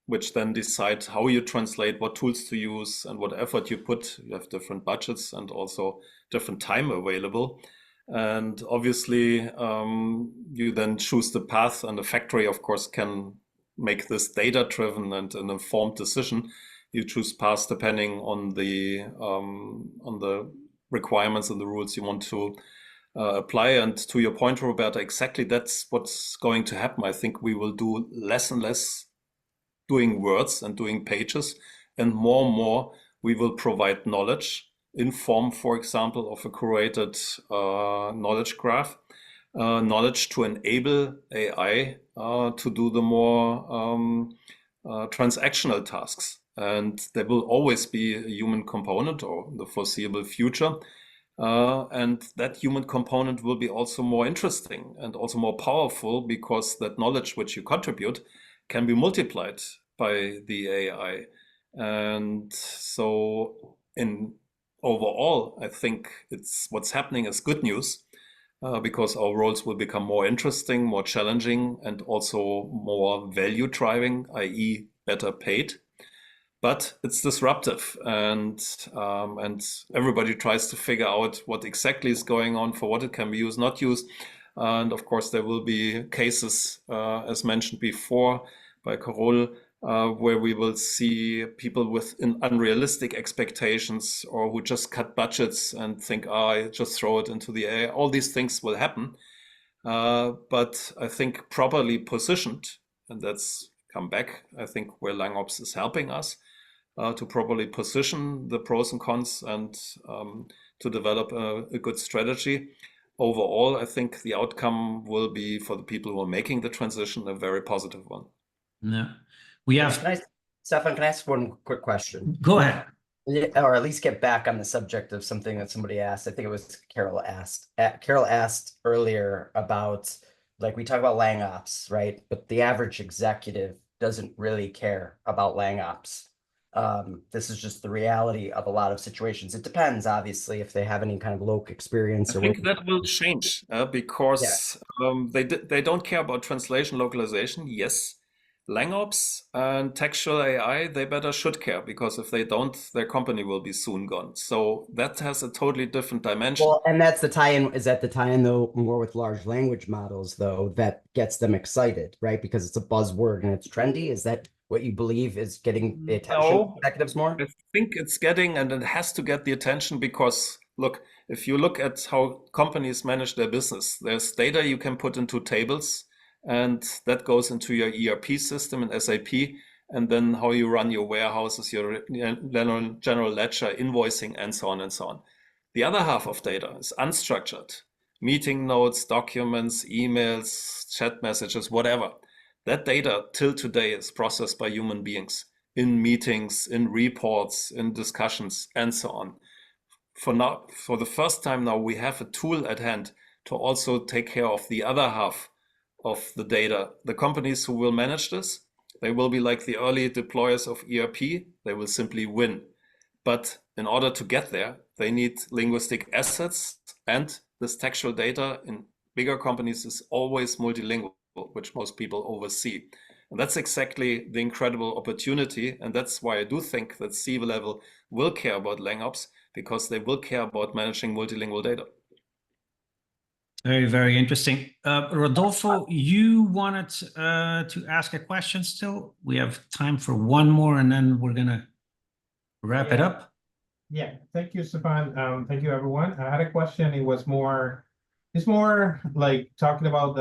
which then decide how you translate, what tools to use, and what effort you put. You have different budgets and also different time available. And obviously, you then choose the path, and the factory, of course, can make this data-driven and an informed decision. You choose paths depending on the requirements and the rules you want to apply. And to your point, Roberta, exactly that's what's going to happen. I think we will do less and less doing words and doing pages, and more we will provide knowledge in form, for example, of a curated knowledge graph. Knowledge to enable AI to do the more transactional tasks. And there will always be a human component, or the foreseeable future. And that human component will be also more interesting and also more powerful, because that knowledge which you contribute can be multiplied by the AI. And so overall, I think what's happening is good news. Because our roles will become more interesting, more challenging, and also more value driving, i.e. better paid. But it's disruptive, and everybody tries to figure out what exactly is going on, for what it can be used, not used. And of course, there will be cases, as mentioned before by Carol, where we will see people with unrealistic expectations, or who just cut budgets and think, I just throw it into the air. All these things will happen. But I think properly positioned, and that's come back, I think, where LangOps is helping us to properly position the pros and cons, and to develop a good strategy. Overall, I think the outcome will be, for the people who are making the transition, a very positive one. Yeah. We have. Stefan, can I ask one quick question? Go ahead. Or at least get back on the subject of something that somebody asked. I think it was Carol asked. Carol asked earlier about, like, we talk about LangOps, right? But the average executive doesn't really care about LangOps. This is just the reality of a lot of situations. It depends, obviously, if they have any kind of local experience. I think that will change because they don't care about translation localization. Yes, LangOps and textual AI, they should care, because if they don't, their company will be soon gone. So that has a totally different dimension. Well, and that's the tie-in. Is that the tie-in, though, more with large language models, though, that gets them excited, right? Because it's a buzzword and it's trendy. Is that what you believe is getting the attention of executives more? I think it's getting, and it has to get the attention, because look, if you look at how companies manage their business, there's data you can put into tables, and that goes into your ERP system in SAP, and then how you run your warehouses, your general ledger, invoicing, and so on and so on. The other half of data is unstructured. Meeting notes, documents, emails, chat messages, whatever. That data till today is processed by human beings in meetings, in reports, in discussions, and so on. for the first time now, we have a tool at hand to also take care of the other half of the data. The companies who will manage this, they will be like the early deployers of ERP. They will simply win. But in order to get there, they need linguistic assets, and this textual data in bigger companies is always multilingual, which most people oversee. And that's exactly the incredible opportunity. And that's why I do think that C-level will care about LangOps, because they will care about managing multilingual data. Very, very interesting. Rodolfo, you wanted to ask a question still? We have time for one more, and then we're going to wrap it up. Yeah, thank you, Stefan. Thank you, everyone. I had a question. It's more like talking about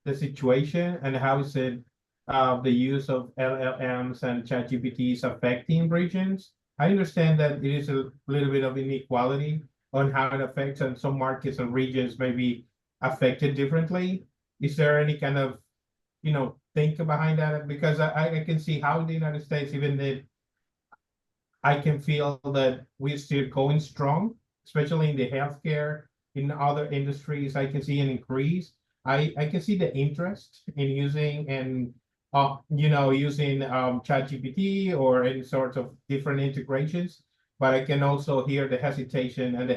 the situation and how is it the use of LLMs and ChatGPT is affecting regions. I understand that it is a little bit of inequality on how it affects, and some markets and regions may be affected differently. Is there any kind of, thinking behind that? Because I can see how in the United States, even that I can feel that we're still going strong, especially in the healthcare, in other industries. I can see an increase. I can see the interest in using using ChatGPT or any sort of different integrations, but I can also hear the hesitation and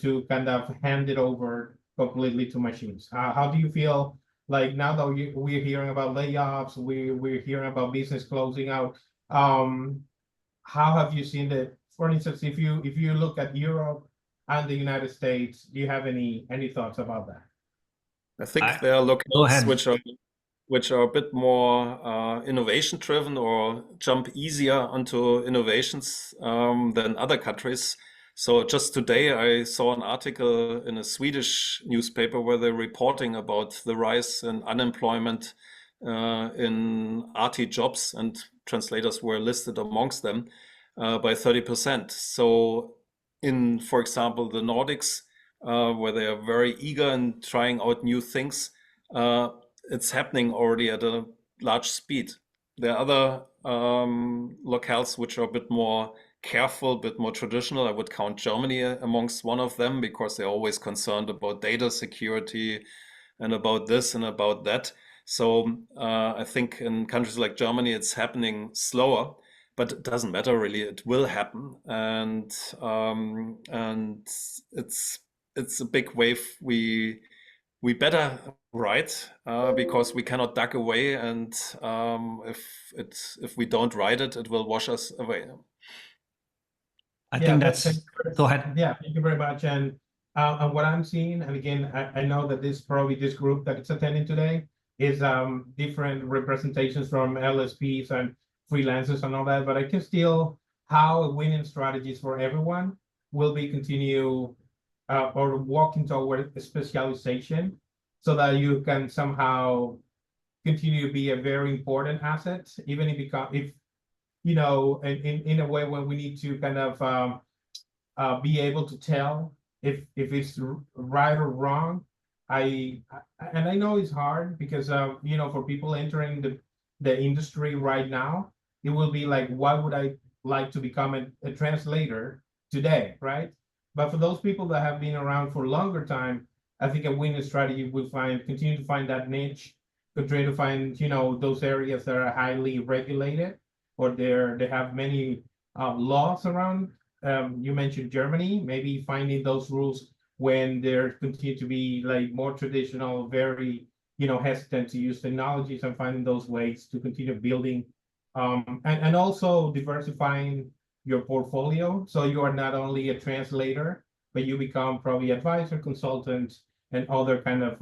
to kind of hand it over completely to machines. How do you feel like now that we're hearing about layoffs, we're hearing about business closing out? How have you seen that? For instance, if you look at Europe and the United States, do you have any thoughts about that? I think there are locales which are a bit more innovation driven or jump easier onto innovations than other countries. So just today I saw an article in a Swedish newspaper where they're reporting about the rise in unemployment in RT jobs, and translators were listed amongst them by 30%. So in, for example, the Nordics, where they are very eager in trying out new things, it's happening already at a large speed. There are other locales which are a bit more careful, a bit more traditional. I would count Germany amongst one of them, because they're always concerned about data security and about this and about that. So I think in countries like Germany, it's happening slower, but it doesn't matter really. It will happen, and it's a big wave. We better ride because we cannot duck away, and if we don't ride it, it will wash us away. I think go ahead. Yeah, thank you very much. And what I'm seeing, and again, I know that this group that it's attending today is different representations from LSPs and freelancers and all that, but I can still how winning strategies for everyone will be continue or walking toward a specialization, so that you can somehow continue to be a very important asset, even if in a way when we need to kind of be able to tell if it's right or wrong. I know it's hard because for people entering the industry right now, it will be like, why would I like to become a translator today, right? But for those people that have been around for a longer time, I think a winning strategy will continue to find that niche, continue to find those areas that are highly regulated, or they have many laws around. You mentioned Germany, maybe finding those rules when there continue to be like more traditional, very hesitant to use technologies, and finding those ways to continue building and also diversifying your portfolio, so you are not only a translator, but you become probably advisor, consultant, and other kind of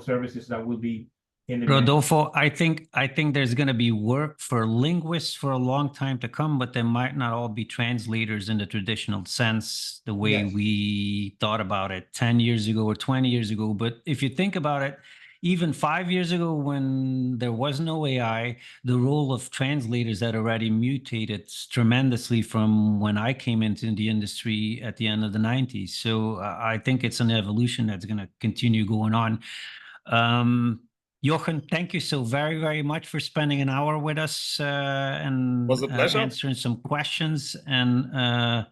services that will be in the Rodolfo, I think there's going to be work for linguists for a long time to come, but they might not all be translators in the traditional sense, the way we thought about it 10 years ago or 20 years ago. But if you think about it, even 5 years ago, when there was no AI, the role of translators had already mutated tremendously from when I came into the industry at the end of the 90s. So I think it's an evolution that's going to continue going on. Jochen, thank you so very, very much for spending an hour with us and was a pleasure. answering some questions. And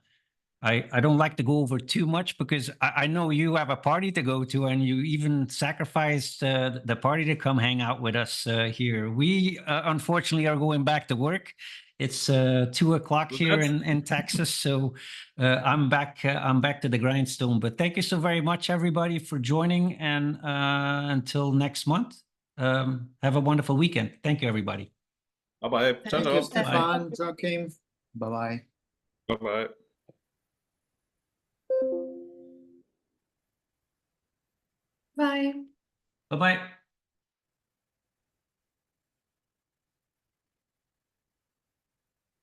I don't like to go over too much because I know you have a party to go to, and you even sacrificed the party to come hang out with us here. We unfortunately are going back to work. It's 2 o'clock here in Texas, so I'm back to the grindstone. But thank you so very much, everybody, for joining, and until next month, have a wonderful weekend. Thank you, everybody. Bye-bye. Ciao, Thank you, ciao. Stefan, Joachim. Bye-bye. Bye-bye. Bye. Bye-bye.